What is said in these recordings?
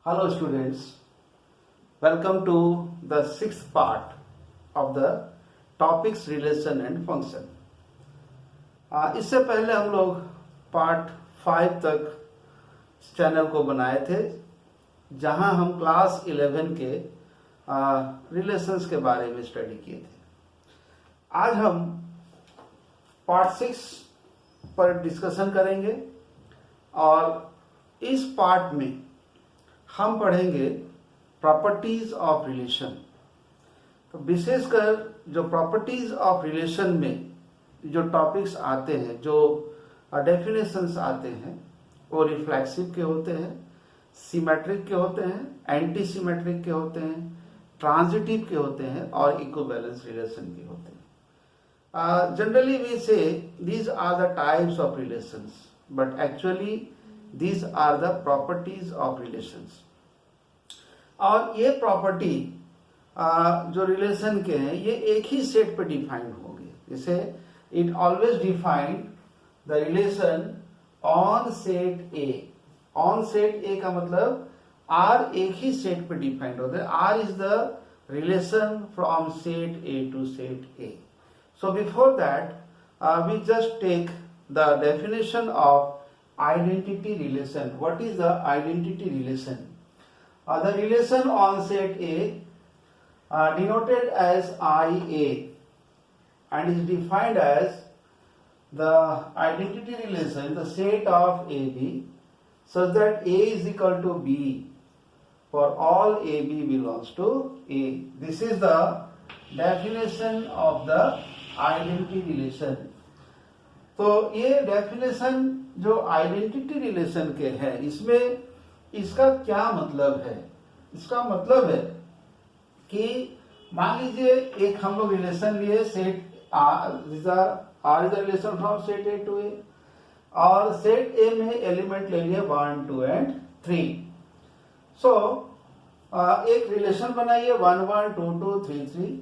Hello students, welcome to the sixth part of the topics relation and function. इससे पहले हम लोग part 5 तक चैनल को बनाए थे जहां हम क्लास 11 के रिलेशंस के बारे में स्टडी किए थे। आज हम पार्ट 6 पर डिस्कशन करेंगे और इस पार्ट में हम पढ़ेंगे प्रॉपर्टीज ऑफ रिलेशन। तो विशेषकर जो प्रॉपर्टीज ऑफ रिलेशन में जो टॉपिक्स आते हैं, जो डेफिनेशंस आते हैं, वो रिफ्लेक्सिव के होते हैं, सिमेट्रिक के होते हैं, एंटी सिमेट्रिक के होते हैं, ट्रांजिटिव के होते हैं और इक्विवेलेंस रिलेशन के होते हैं। Generally we say these are the types of relations, but actually these are the properties of relations। और ये प्रॉपर्टी जो रिलेशन के हैं ये एक ही सेट पे डिफाइन होंगे। जैसे it always defined the relation on set A. On set ए का मतलब आर एक ही सेट पे डिफाइंड होता है। R is the relation from set A to set A. So before that we just take the definition of identity relation. What is the identity relation? The relation on set A denoted as IA and is defined as the identity relation, the set of AB such that A is equal to B for all AB belongs to A. This is the definition of the identity relation. तो ये definition जो identity relation के है इसमें इसका क्या मतलब है? इसका मतलब है कि मान लीजिए एक हम लोग रिलेशन लिए set R is the relation from set A to A और सेट ए में एलिमेंट ले लिए 1, 2 एंड 3। सो एक रिलेशन बनाइए 1, 1, 2, 2, 3, 3।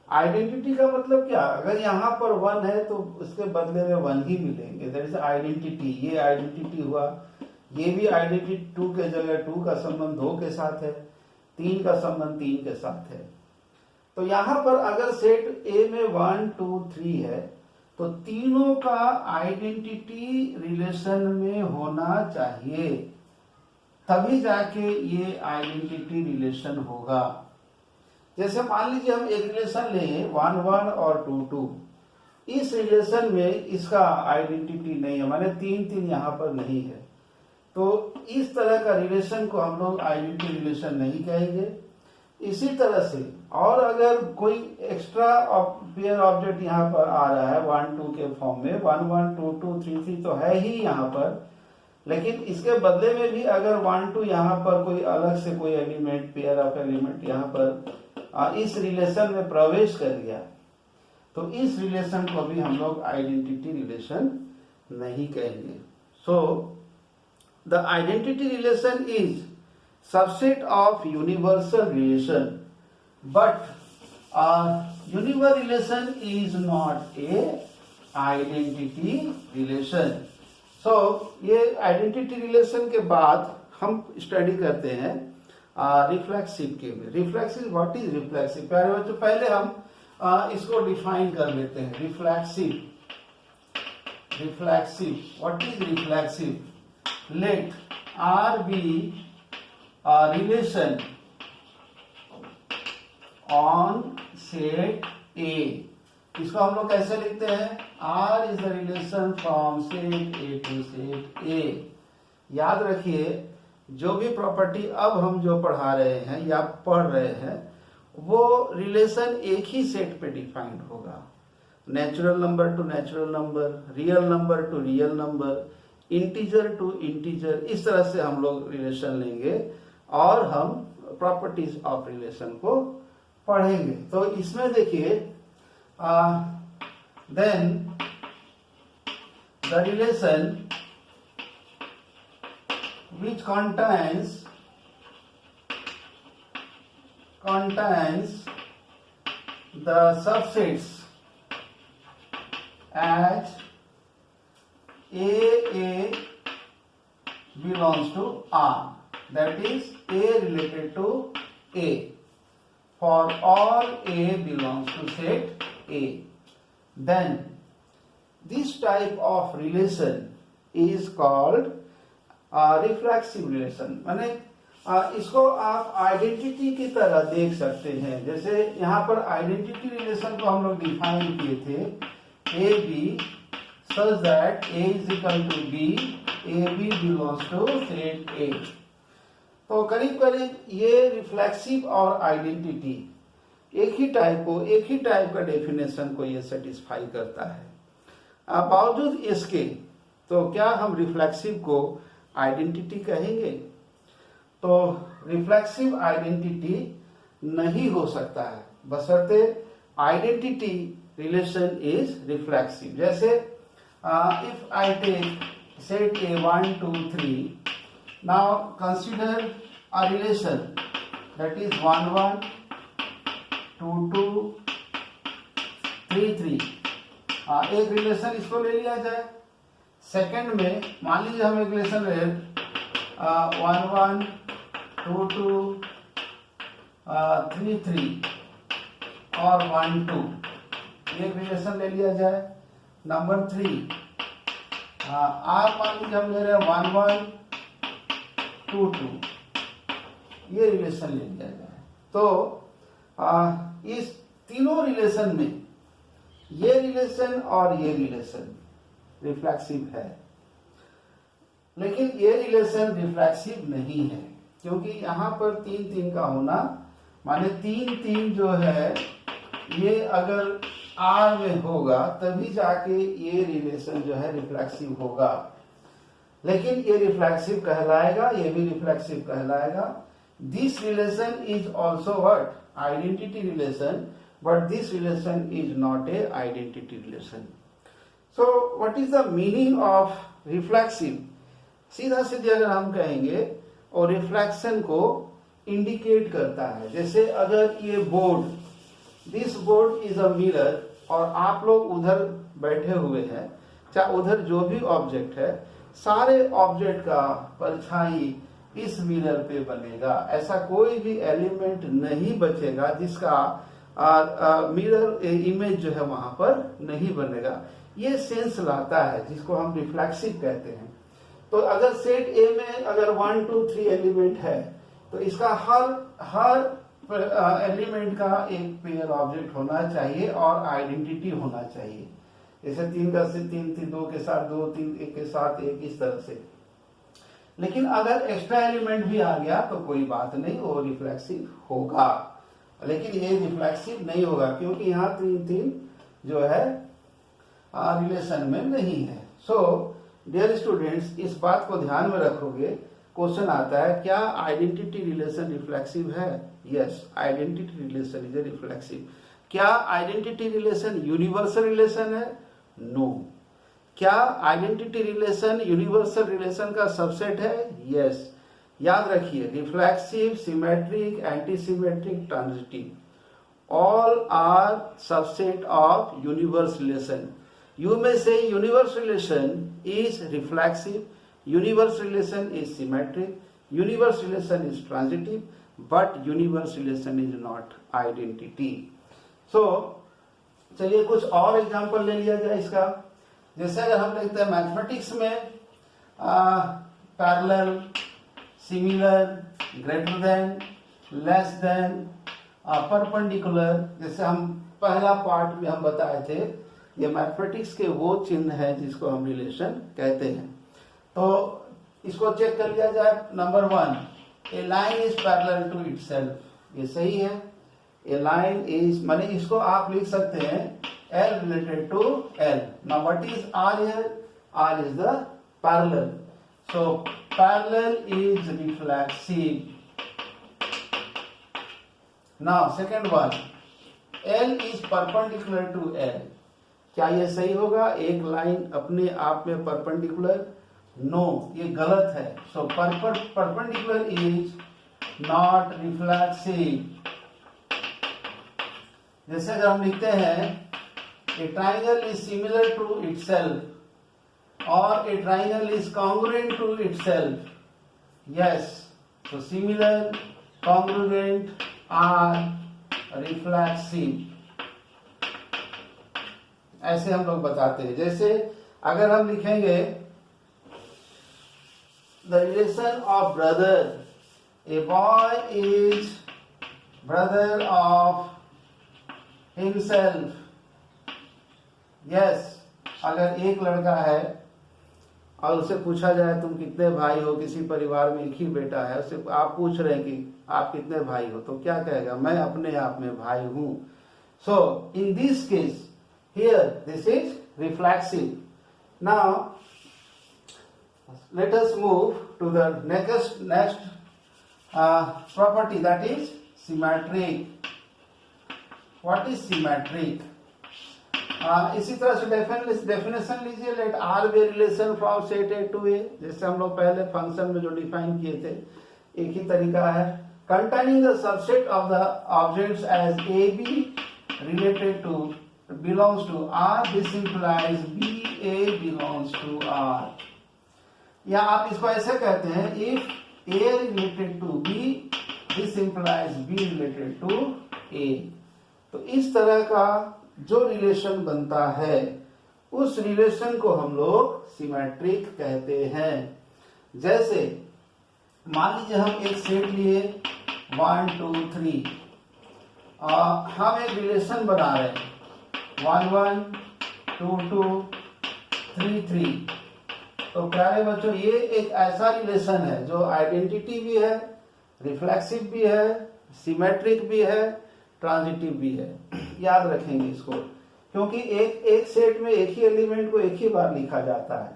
आइडेंटिटी का मतलब क्या? अगर यहाँ पर 1 है तो उसके बदले में 1 ही मिलेंगे, दैट इज आइडेंटिटी। ये आइडेंटिटी हुआ, ये भी आइडेंटिटी 2 के जगह 2 का संबंध 2 के साथ है, 3 का संबंध 3 के साथ है। तो यहाँ पर अगर सेट ए में 1, 2, 3 है तो तीनों का आइडेंटिटी रिलेशन में होना चाहिए, तभी जाके ये आइडेंटिटी रिलेशन होगा। जैसे मान लीजिए हम एक रिलेशन लें 1, 1 और 2, 2। इस रिलेशन में इसका आइडेंटिटी नहीं है, माने 3, 3 यहाँ पर नहीं है, तो इस तरह का रिलेशन को हम लोग आइडेंटिटी रिलेशन नहीं कहेंगे। इसी तरह से और अगर कोई एक्स्ट्रा पेयर ऑब्जेक्ट यहाँ पर आ रहा है 1, 2 के फॉर्म में, 1, 1, 2, 2, 3, 3 तो है ही यहाँ पर, लेकिन इसके बदले में भी अगर 1, 2 यहाँ पर कोई अलग से कोई एलिमेंट, पेयर ऑफ एलिमेंट यहाँ पर इस रिलेशन में प्रवेश कर गया तो इस रिलेशन को भी हम लोग आइडेंटिटी रिलेशन नहीं कहेंगे। So the identity relation is subset of universal relation, but universal relation is not a identity relation. So ये आइडेंटिटी रिलेशन के बाद हम स्टडी करते हैं रिफ्लेक्सिव के में। Reflexive, what is reflexive? प्यारे बच्चों पहले हम इसको डिफाइन कर लेते हैं। Reflexive, what is reflexive? Let R be relation on set A. इसको हम लोग कैसे लिखते हैं? R is the relation from set A to set A. याद रखिए जो भी प्रॉपर्टी अब हम जो पढ़ा रहे हैं या पढ़ रहे हैं वो रिलेशन एक ही सेट पे डिफाइंड होगा। Natural number to natural number, real number to real number, integer to integer, इस तरह से हम लोग रिलेशन लेंगे और हम प्रॉपर्टीज ऑफ रिलेशन को पढ़ेंगे। तो इसमें देखिए then the relation which contains the subsets as A belongs to R. that is A related to A. For all A belongs to set A, then this type of relation is called reflexive relation. माने इसको आप identity की तरह देख सकते हैं. जैसे यहाँ पर आइडेंटिटी रिलेशन को हम लोग डिफाइन किए थे A B such that A is equal to B, AB belongs to set A. तो करीब करीब ये रिफ्लेक्सिव और आइडेंटिटी एक ही टाइप का डेफिनेशन को ये सेटिस्फाई करता है. बावजूद इसके तो क्या हम रिफ्लेक्सिव को आइडेंटिटी कहेंगे? तो रिफ्लेक्सिव आइडेंटिटी नहीं हो सकता है बशर्ते आइडेंटिटी रिलेशन इज रिफ्लेक्सिव. जैसे if I take set A 1 2 3, now consider a relation that is 1 1 2 2 3 3. एक रिलेशन इसको ले लिया जाए. सेकंड में मान लीजिए हम एक रिलेशन ले 1 1 2 2 3 3 और 1 2, एक रिलेशन ले लिया जाए. नंबर 3 आप मान लीजिए हम ले रहे हैं 1 1 2 2, ये रिलेशन ले लिया जाए. तो इस तीनों रिलेशन में ये रिलेशन और ये रिलेशन रिफ्लेक्सिव है, लेकिन ये रिलेशन रिफ्लेक्सिव नहीं है क्योंकि यहाँ पर 3 3 का होना माने 3 3 जो है ये अगर R में होगा तभी जाके ये रिलेशन जो है रिफ्लेक्सिव होगा. लेकिन ये रिफ्लेक्सिव कहलाएगा, ये भी रिफ्लेक्सिव कहलाएगा. This relation is also what? Identity relation, but this relation is not a identity relation. So what is the meaning of reflexive? सीधा सीधे अगर हम कहेंगे और रिफ्लेक्शन को इंडिकेट करता है. जैसे अगर ये board, this board is a mirror और आप लोग उधर बैठे हुए हैं, चाहे उधर जो भी ऑब्जेक्ट है, सारे ऑब्जेक्ट का परछाई इस मिरर पे बनेगा. ऐसा कोई भी एलिमेंट नहीं बचेगा जिसका मिरर इमेज जो है वहां पर नहीं बनेगा. ये सेंस लाता है जिसको हम रिफ्लेक्सिव कहते हैं. तो अगर सेट ए में अगर 1 2 3 एलिमेंट है तो इसका हर एलिमेंट का एक पेयर ऑब्जेक्ट होना चाहिए और आइडेंटिटी होना चाहिए. जैसे 3 का से 3 3 2 के साथ 2 3 1 के साथ 1 इस तरह से. लेकिन अगर एक्स्ट्रा एलिमेंट भी आ गया तो कोई बात नहीं, वो रिफ्लेक्सिव होगा. लेकिन ये रिफ्लेक्सिव नहीं होगा क्योंकि यहाँ 3 3 जो है रिलेशन में नहीं है. सो डियर स्टूडेंट्स, इस बात को ध्यान में रखोगे. क्वेश्चन आता है क्या आइडेंटिटी रिलेशन रिफ्लेक्सिव है? Yes, identity relation is a reflexive. क्या आइडेंटिटी रिलेशन यूनिवर्सल रिलेशन है? नो. क्या आइडेंटिटी रिलेशन यूनिवर्सल रिलेशन का सबसेट है? यस. याद रखिए, reflexive, symmetric, anti symmetric, transitive, all are subset of universe relation. You may say universe relation is reflexive, universe relation is symmetric, universe relation is transitive, but universe relation is not identity. So चलिए कुछ और example ले लिया जाए इसका. जैसे अगर हम लिखते हैं मैथमेटिक्स में parallel, similar, greater than, less than, perpendicular, जैसे हम पहला पार्ट में हम बताए थे, ये मैथमेटिक्स के वो चिन्ह है जिसको हम रिलेशन कहते हैं. तो इसको चेक कर लिया जाए. Number 1, a line is parallel to itself. ये सही है. ए लाइन इज माने इसको आप लिख सकते हैं L related to L. Now what is R here? R is the parallel. So parallel is reflexive. Now second one, L is perpendicular to L. क्या ये सही होगा? एक लाइन अपने आप में परपेंडिकुलर? नो, ये गलत है. So perpendicular is not reflexive. जैसे अगर हम लिखते हैं a triangle is similar to itself or a triangle is congruent to itself. Yes, तो सिमिलर, कॉन्ग्रुएंट आर रिफ्लेक्सिव, ऐसे हम लोग बताते हैं। जैसे अगर हम लिखेंगे the relation of brother, a boy is brother of himself. Yes, अगर एक लड़का है और उसे पूछा जाए तुम कितने भाई हो, किसी परिवार में एक ही बेटा है, उससे आप पूछ रहे हैं कि आप कितने भाई हो, तो क्या कहेगा? मैं अपने आप में भाई हूं। So in this case here this is reflexive. Now let us move to the next property, that is symmetric. What is symmetric? इसी तरह से डेफिनेशन लीजिए, let R be relation from set A to A, जैसे हम लोग पहले function में जो डिफाइन किए थे, एक ही तरीका है। Containing the subset of the objects as A B related to belongs to R, this implies BA belongs to R. या आप इसको ऐसे कहते हैं, if A related to B, this implies B related to A. तो इस तरह का जो रिलेशन बनता है उस रिलेशन को हम लोग सिमेट्रिक कहते हैं। जैसे मान लीजिए हम एक सेट लिए 1 2 3, हम एक रिलेशन बना रहे हैं 1 1 2 2 3 3। तो प्यारे बच्चों, ये एक ऐसा रिलेशन है जो आइडेंटिटी भी है, रिफ्लेक्सिव भी है, सिमेट्रिक भी है, ट्रांजिटिव भी है। याद रखेंगे इसको, क्योंकि एक सेट में एक ही एलिमेंट को एक ही बार लिखा जाता है,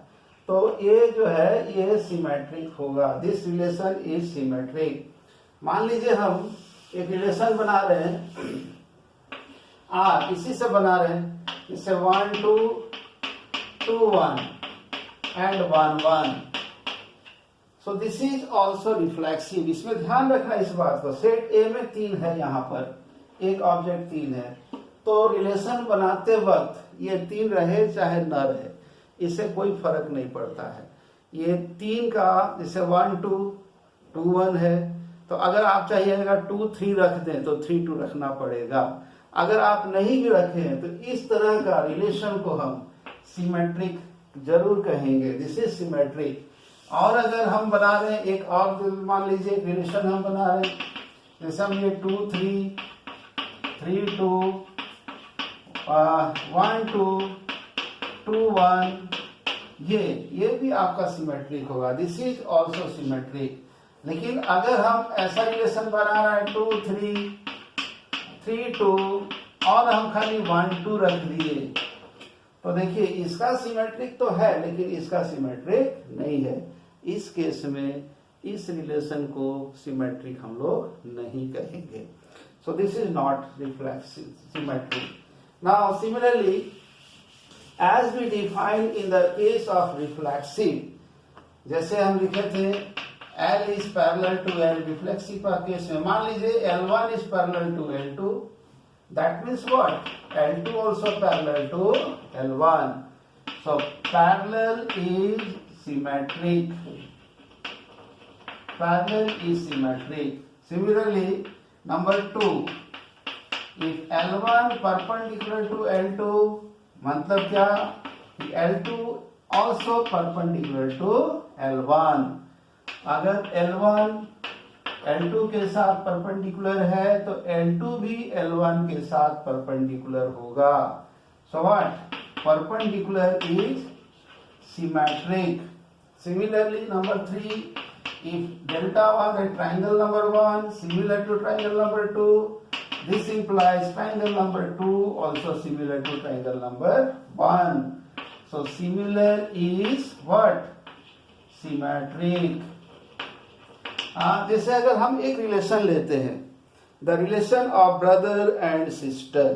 तो ये जो है ये सिमेट्रिक होगा। This relation is symmetric. मान लीजिए हम एक रिलेशन बना रहे हैं आर, इसी से बना रहे हैं, इससे 1 2 2 1 and 1 1। So this is also reflexive. इसमें ध्यान रखना इस बात को, सेट ए में 3 है, यहाँ पर एक ऑब्जेक्ट 3 है, तो रिलेशन बनाते वक्त ये 3 रहे चाहे न रहे, इससे कोई फर्क नहीं पड़ता है। ये 3 का जैसे 1 2 2 1 है, तो अगर आप चाहिएगा 2 3 रख दें तो 3 2 रखना पड़ेगा। अगर आप नहीं भी रखे हैं तो इस तरह का रिलेशन को हम सिमेट्रिक जरूर कहेंगे। This is symmetric. और अगर हम बना रहे हैं एक और, मान लीजिए एक रिलेशन हम बना रहे हैं, जैसे हम ये 2 3 3 2 1 2 2 1, ये भी आपका सिमेट्रिक होगा। This is also symmetric. लेकिन अगर हम ऐसा रिलेशन बना रहे हैं 2 3 3 2 और हम खाली 1 2 रख दिए, तो देखिए इसका सिमेट्रिक तो है लेकिन इसका सिमेट्रिक नहीं है। इस केस में इस रिलेशन को सिमेट्रिक हम लोग नहीं कहेंगे। So this is not reflexive symmetric. Now similarly as we define in the case of reflexive, जैसे हम लिखे थे L is parallel to L, reflexive का केस में मान लीजिए L1 is parallel to L2, that means what? L2 also parallel to L1. So parallel is symmetric. Parallel is symmetric. Similarly, number 2, if L1 perpendicular to L2, मतलब क्या? L2 also perpendicular to L1. अगर L1 L2 के साथ perpendicular है तो L2 भी L1 के साथ परपेंडिकुलर होगा। So what? Perpendicular is symmetric. Similarly number 3, if delta was a triangle number 1 similar to triangle number 2, this implies triangle number 2 also similar to triangle number 1. So similar is what? Symmetric. जैसे अगर हम एक relation लेते हैं, the relation of brother and sister,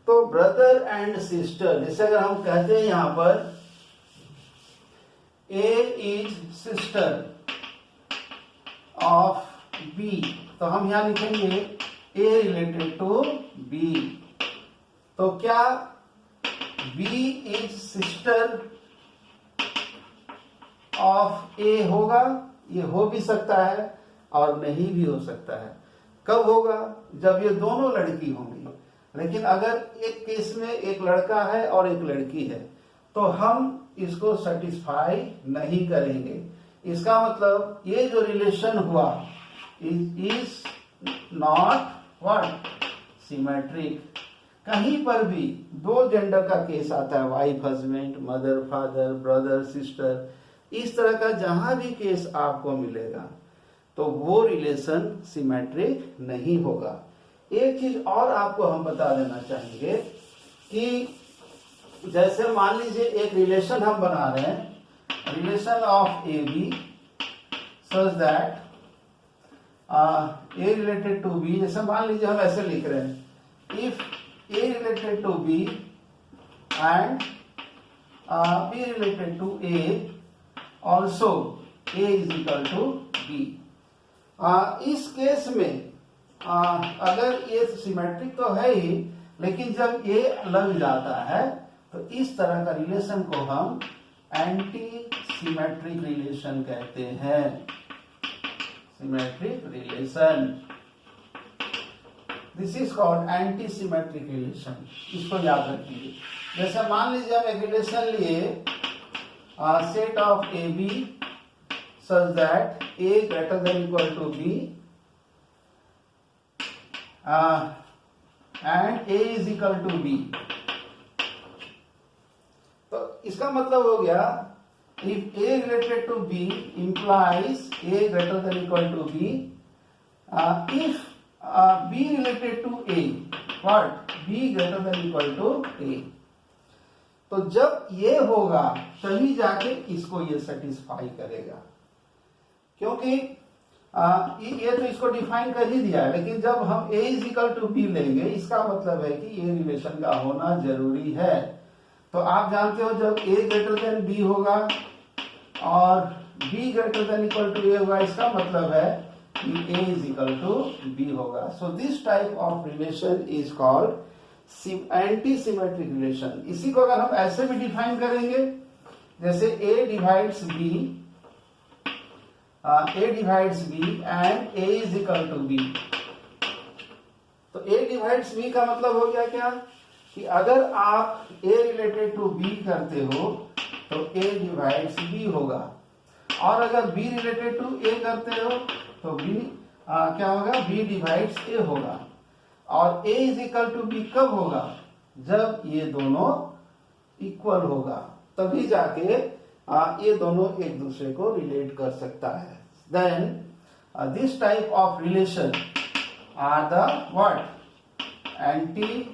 तो brother and sister, जैसे अगर हम कहते हैं यहां पर ए इज सिस्टर ऑफ बी, तो हम यहां लिखेंगे ए रिलेटेड टू बी। तो क्या B is sister of A होगा? ये हो भी सकता है, और नहीं भी हो सकता है। कब होगा? जब ये दोनों लड़की होंगी। लेकिन अगर एक केस में एक लड़का है और एक लड़की है तो हम इसको सेटिस्फाई नहीं करेंगे। इसका मतलब ये जो रिलेशन हुआ इज नॉट व्हाट सिमेट्रिक। कहीं पर भी दो जेंडर का केस आता है, wife husband, mother father, brother sister, इस तरह का जहां भी केस आपको मिलेगा तो वो रिलेशन सिमेट्रिक नहीं होगा। एक चीज और आपको हम बता देना चाहेंगे कि जैसे मान लीजिए एक रिलेशन हम बना रहे हैं, relation of A B such that A related to B. जैसे मान लीजिए हम ऐसे लिख रहे हैं, if A related to B and B related to A, also A is equal to B. इस केस में अगर ये सिमेट्रिक तो है ही, लेकिन जब ये लग जाता है तो इस तरह का रिलेशन को हम एंटी सिमेट्रिक रिलेशन कहते हैं। Symmetric relation, this is called anti symmetric relation. इसको याद रखिए। जैसे मान लीजिए हम एक रिलेशन लिए, set of A B such that A greater than equal to B and A is equal to B. तो इसका मतलब हो गया if A related to B implies A greater than equal to B, if B related to A what B greater than equal to A. तो जब ये होगा तभी जाके इसको ये सेटिस्फाई करेगा, क्योंकि ये तो इसको डिफाइन कर ही दिया है। लेकिन जब हम a is equal to B लेंगे, इसका मतलब है कि ये रिलेशन का होना जरूरी है। तो आप जानते हो जब a ग्रेटर देन b होगा और b greater than equal to a होगा, इसका मतलब है कि a is equal to b होगा। So this type of relation is called anti symmetric relation. इसी को अगर हम ऐसे भी डिफाइन करेंगे, जैसे a divides b, a divides b and a is equal to b। तो a डिवाइड्स b का मतलब हो गया क्या कि अगर आप a रिलेटेड टू b करते हो तो a डिवाइड्स b होगा, और अगर b रिलेटेड टू a करते हो तो b क्या होगा, b डिवाइड्स a होगा। और a is equal to b कब होगा? जब ये दोनों इक्वल होगा, तभी जाके ये दोनों एक दूसरे को रिलेट कर सकता है। Then this type of relation are the what anti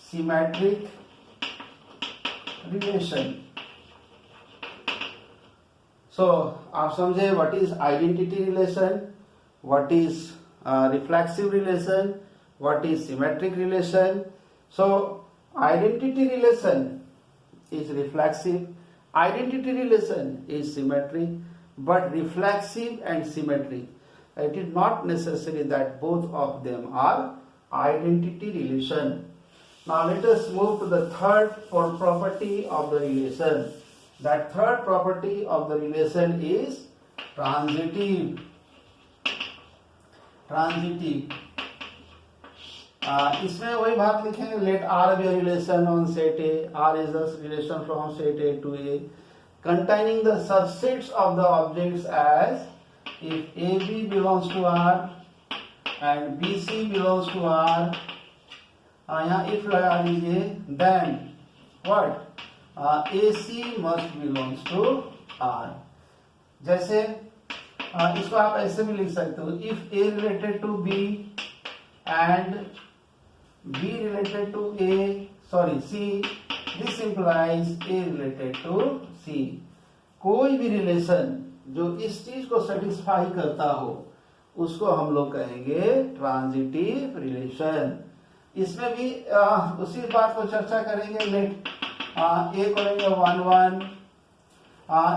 symmetric relation. So आप समझे what is identity relation, what is reflexive relation, what is symmetric relation. So identity relation is reflexive, identity relation is symmetric, but reflexive and symmetric, it is not necessary that both of them are identity relation. Now let us move to the third property of the relation. That third property of the relation is transitive. इसमें वही बात लिखेंगे, let R be relation on set A, R is the relation from set A to A containing the subsets of the objects as if AB belongs to R and BC belongs to R, यहाँ if लगा दीजिए, then what AC must belongs to R। जैसे इसको आप ऐसे भी लिख सकते हो, if A related to B and B related to C, this implies A related to C। कोई भी रिलेशन जो इस चीज को सेटिस्फाई करता हो उसको हम लोग कहेंगे ट्रांजिटिव रिलेशन। इसमें भी उसी बात को चर्चा करेंगे। लेट ए करेंगे 1 1,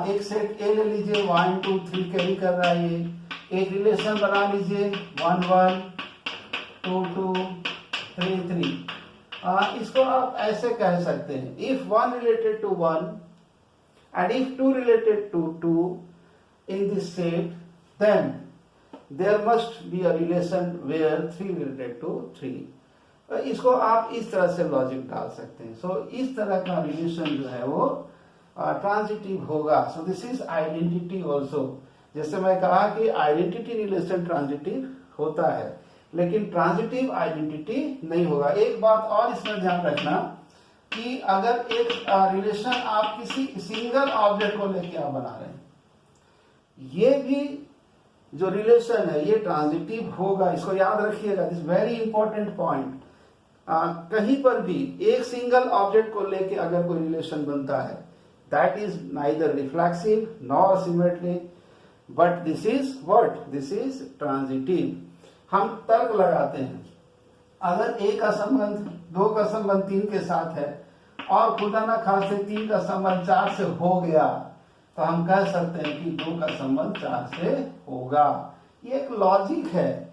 एक सेट ए ले लीजिए 1 2 3 कैरी कर रहा है, ये एक रिलेशन बना लीजिए 1 1 2 2 3 3। इसको आप ऐसे कह सकते हैं, if 1 related to 1 and if 2 related to 2 in this set, then there must be a relation where 3 related to 3। इसको आप इस तरह से लॉजिक डाल सकते हैं। सो इस तरह का रिलेशन जो है वो ट्रांजिटिव होगा। So this is identity also. जैसे मैं कहा कि आइडेंटिटी रिलेशन ट्रांजिटिव होता है, लेकिन ट्रांजिटिव आइडेंटिटी नहीं होगा। एक बात और इसमें ध्यान रखना कि अगर एक रिलेशन आप किसी सिंगल ऑब्जेक्ट को लेके आप बना रहे हैं, ये भी जो रिलेशन है ये ट्रांजिटिव होगा। इसको याद रखिएगा, दिस वेरी इंपॉर्टेंट पॉइंट। कहीं पर भी एक सिंगल ऑब्जेक्ट को लेके अगर कोई रिलेशन बनता है, that is neither reflexive nor symmetric, but this is what, this is transitive. हम तर्क लगाते हैं, अगर ए का संबंध 2 का संबंध 3 के साथ है और खुदा ना खासे 3 का संबंध 4 से हो गया, तो हम कह सकते हैं कि 2 का संबंध 4 से होगा। ये एक लॉजिक है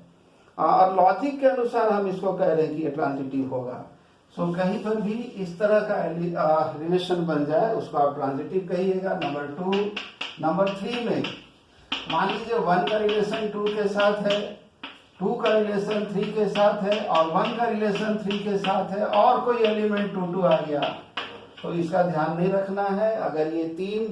और लॉजिक के अनुसार हम इसको कह रहे हैं कि ये ट्रांजिटिव होगा। सो कहीं पर भी इस तरह का रिलेशन बन जाए उसको आप ट्रांजिटिव कहिएगा। नंबर 2। नंबर 3 में मान लीजिए 1 का रिलेशन 2 के साथ है, 2 का रिलेशन 3 के साथ है और 1 का रिलेशन 3 के साथ है और कोई एलिमेंट 2 आ गया, तो इसका ध्यान नहीं रखना है। अगर ये 3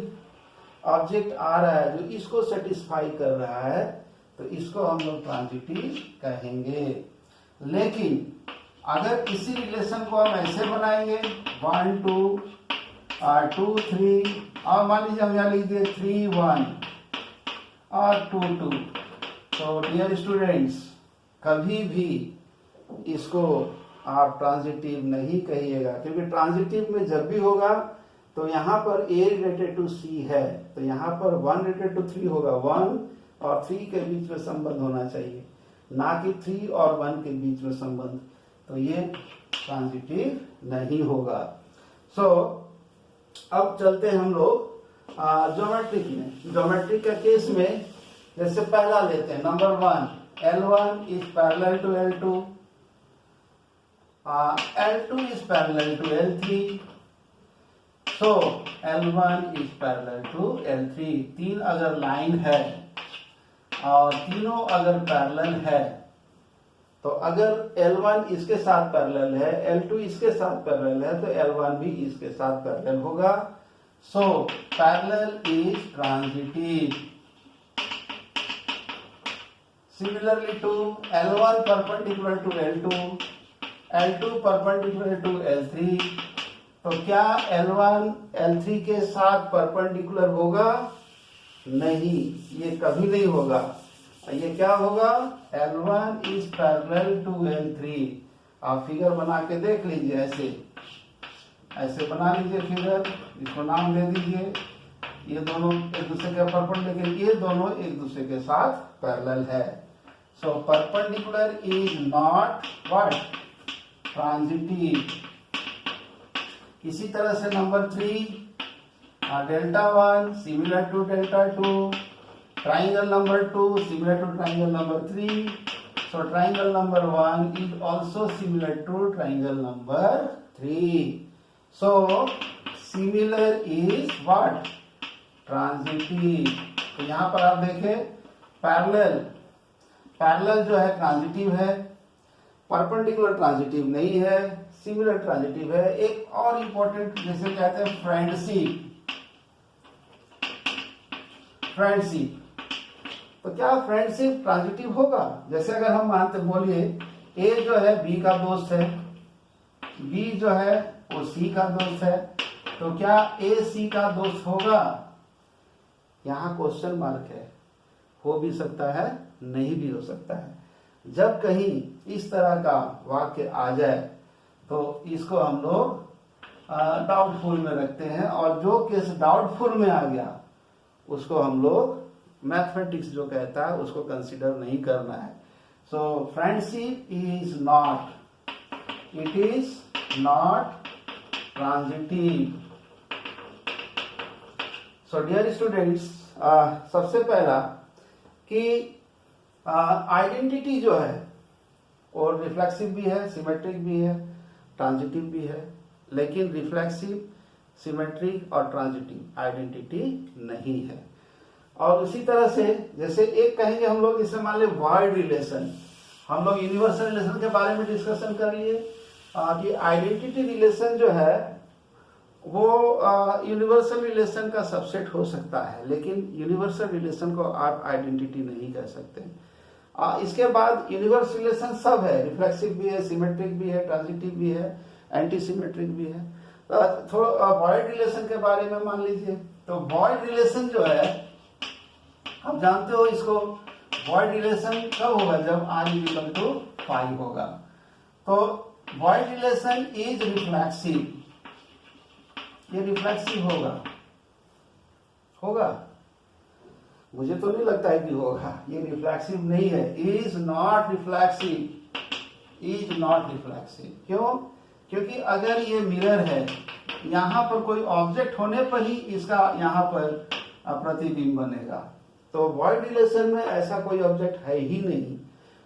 ऑब्जेक्ट आ रहा है जो इसको सेटिस्फाई कर रहा है, तो इसको हम लोग ट्रांजिटिव कहेंगे। लेकिन अगर इसी रिलेशन को हम ऐसे बनाएंगे 1 2 2 3 और मान लीजिए हम यहाँ लिख दिए 3 1 और 2 2, तो डियर स्टूडेंट्स कभी भी इसको आप ट्रांजिटिव नहीं कहिएगा, क्योंकि ट्रांजिटिव में जब भी होगा तो यहाँ पर A रिलेटेड टू C है, तो यहाँ पर 1 रिलेटेड टू 3 होगा। 1 और 3 के बीच में संबंध होना चाहिए, ना कि 3 और 1 के बीच में संबंध, तो ये ट्रांजिटिव नहीं होगा। सो अब चलते हैं हम लोग ज्योमेट्रिक में। ज्योमेट्रिक का केस में जैसे पहला लेते हैं, number 1, L1 is parallel to L2, L2 is parallel to L3, so L1 is parallel to L3। 3 अगर लाइन है और तीनों अगर पैरेलल है, तो अगर L1 इसके साथ पैरेलल है, L2 इसके साथ पैरेलल है, तो L1 भी इसके साथ पैरेलल होगा। So parallel is transitive. Similarly to L1 perpendicular to L2, L2 perpendicular to L3, तो क्या L1 L3 के साथ परपेंडिकुलर होगा? नहीं, ये कभी नहीं होगा। ये क्या होगा? L1 is parallel to L3। आप फिगर बना के देख लीजिए, ऐसे बना लीजिए फिगर, इसको नाम दे दीजिए। ये दोनों एक दूसरे के परपेंडिकुलर, ये दोनों एक दूसरे के साथ पैरेलल है। So perpendicular is not what, transitive. इसी तरह से number 3, delta 1 similar to delta 2, triangle number 2 similar to triangle number 3, so triangle number 1 is also similar to triangle number 3। So similar is what, transitive. तो यहां पर आप देखें parallel जो है ट्रांजिटिव है, परपेंडिकुलर ट्रांजिटिव नहीं है, सिमिलर ट्रांजिटिव है। एक और इंपॉर्टेंट जैसे कहते हैं फ्रेंडशिप, तो क्या फ्रेंडशिप ट्रांजिटिव होगा? जैसे अगर हम मानते, बोलिए ए जो है बी का दोस्त है, बी जो है वो सी का दोस्त है, तो क्या ए सी का दोस्त होगा? यहाँ क्वेश्चन मार्क है, हो भी सकता है, नहीं भी हो सकता है। जब कहीं इस तरह का वाक्य आ जाए तो इसको हम लोग डाउटफुल में रखते हैं, और जो केस डाउटफुल में आ गया उसको हम लोग मैथमेटिक्स जो कहता है उसको कंसीडर नहीं करना है। So friendship is not, it is not transitive. So dear students, सबसे पहला कि आइडेंटिटी जो है और रिफ्लेक्सिव भी है, सिमेट्रिक भी है, ट्रांजिटिव भी है, लेकिन रिफ्लेक्सिव, सिमेट्रिक और ट्रांजिटिव आइडेंटिटी नहीं है। और उसी तरह से जैसे एक कहेंगे हम लोग, इसे मान ले वॉइड रिलेशन। हम लोग यूनिवर्सल रिलेशन के बारे में डिस्कशन कर लिए कि आइडेंटिटी रिलेशन जो है वो यूनिवर्सल रिलेशन का सबसेट हो सकता है, लेकिन यूनिवर्सल रिलेशन को आप आइडेंटिटी नहीं कह सकते। इसके बाद यूनिवर्सल रिलेशन सब है, रिफ्लेक्सिव भी है, सिमेट्रिक भी है, ट्रांजिटिव भी है, एंटी सिमेट्रिक भी है। थोड़ा वॉइड रिलेशन के बारे में मान लीजिए, तो वॉइड रिलेशन जो है आप जानते हो इसको, वॉइड रिलेशन कब होगा, जब r=5 होगा। तो वॉइड रिलेशन इज रिफ्लेक्सिव, ये रिफ्लेक्सिव होगा मुझे तो नहीं लगता है कि होगा, ये रिफ्लेक्सिव नहीं है, इज नॉट रिफ्लेक्सिव। क्यों? क्योंकि अगर ये मिरर है, यहाँ पर कोई ऑब्जेक्ट होने पर ही इसका यहाँ पर प्रतिबिंब बनेगा। तो वॉइड रिलेशन में ऐसा कोई ऑब्जेक्ट है ही नहीं,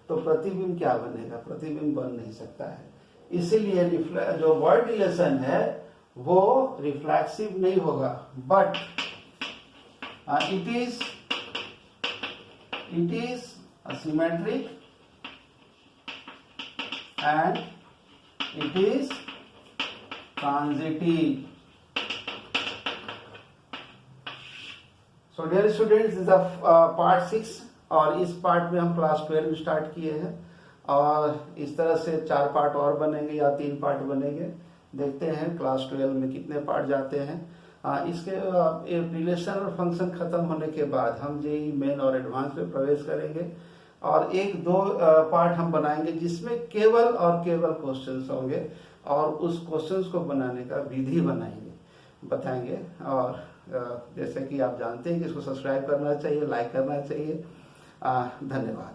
तो प्रतिबिंब क्या बनेगा, प्रतिबिंब बन नहीं सकता है। इसीलिए जो वॉइड रिलेशन है वो रिफ्लेक्सिव नहीं होगा, but it is symmetric and it is transitive. So dear students, this is part 6 और इस पार्ट में हम क्लास 12 स्टार्ट किए हैं और इस तरह से 4 पार्ट और बनेंगे या 3 पार्ट बनेंगे। देखते हैं क्लास 12 में कितने पार्ट जाते हैं। इसके रिलेशन और फंक्शन खत्म होने के बाद हम जेईई मेन और एडवांस में प्रवेश करेंगे और 1-2 पार्ट हम बनाएंगे जिसमें केवल और केवल क्वेश्चंस होंगे और उस क्वेश्चंस को बनाने का विधि बताएंगे। और जैसे कि आप जानते हैं कि इसको सब्सक्राइब करना चाहिए, लाइक करना चाहिए। धन्यवाद।